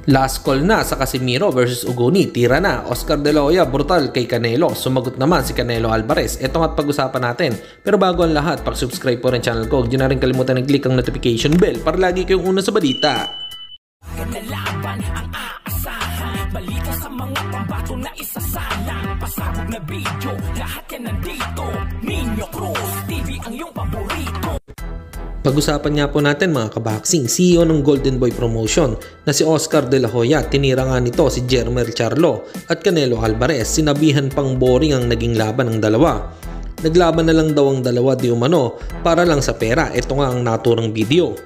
Last call na sa Casimiro versus Ugoni, tira na. Oscar De La Hoya brutal kay Canelo, sumagot naman si Canelo Alvarez. Ito nga't pag-usapan natin. Pero bago ang lahat, pag-subscribe po rin channel ko. Huwag nyo na rin kalimutan mag-click ang notification bell para lagi kayong una sa balita. Kanalaban ang aasahan, balita sa mga pambato na isasalang, pasabog na video, lahat yan nandito. Nino Cruz TV ang iyong paborito. Pag-usapan nga po natin mga kaboxing, CEO ng Golden Boy Promotion na si Oscar De La Hoya, tinira nga nito si Jermel Charlo at Canelo Alvarez. Sinabihan pang boring ang naging laban ng dalawa. Naglaban na lang daw ang dalawa di umano para lang sa pera. Ito nga ang naturang video.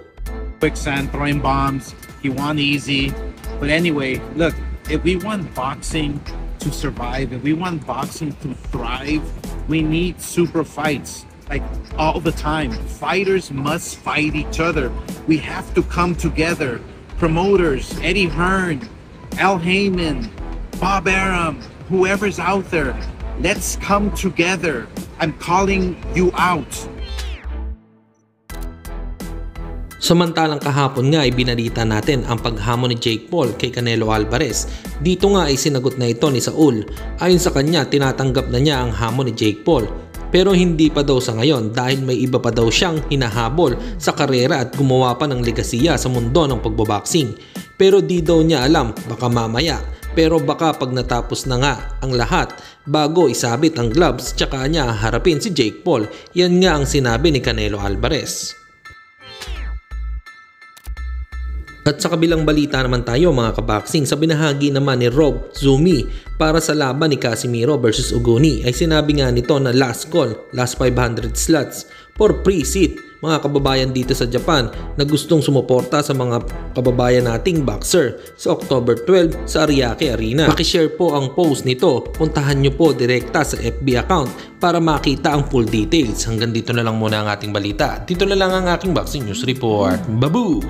Quicksand, throwing bombs, he won easy. But anyway, look, if we want boxing to survive, if we want boxing to thrive, we need super fights. Like all the time, fighters must fight each other. We have to come together. Promoters, Eddie Hearn, Al Heyman, Bob Arum, whoever's out there, let's come together. I'm calling you out. Samantalang kahapon nga ay binalita natin ang paghamon ni Jake Paul kay Canelo Alvarez. Dito nga ay sinagot na ito ni Saul. Ayon sa kanya, tinatanggap na niya ang hamon ni Jake Paul. Pero hindi pa daw sa ngayon dahil may iba pa daw siyang hinahabol sa karera at gumawa pa ng legasiya sa mundo ng pagbaboxing. Pero di daw niya alam, baka mamaya. Pero baka pag natapos na nga ang lahat bago isabit ang gloves tsaka niya harapin si Jake Paul. Yan nga ang sinabi ni Canelo Alvarez. At sa kabilang balita naman tayo mga kaboxing, sa binahagi naman ni Rob Zumi para sa laban ni Casimiro versus Ugoni ay sinabi nga nito na last call, last 500 slots for pre-seat mga kababayan dito sa Japan na gustong sumuporta sa mga kababayan nating boxer sa October 12 sa Ariake Arena. Pakishare po ang post nito, puntahan nyo po direkta sa FB account para makita ang full details. Hanggang dito na lang muna ang ating balita. Dito na lang ang aking boxing news report. Babu!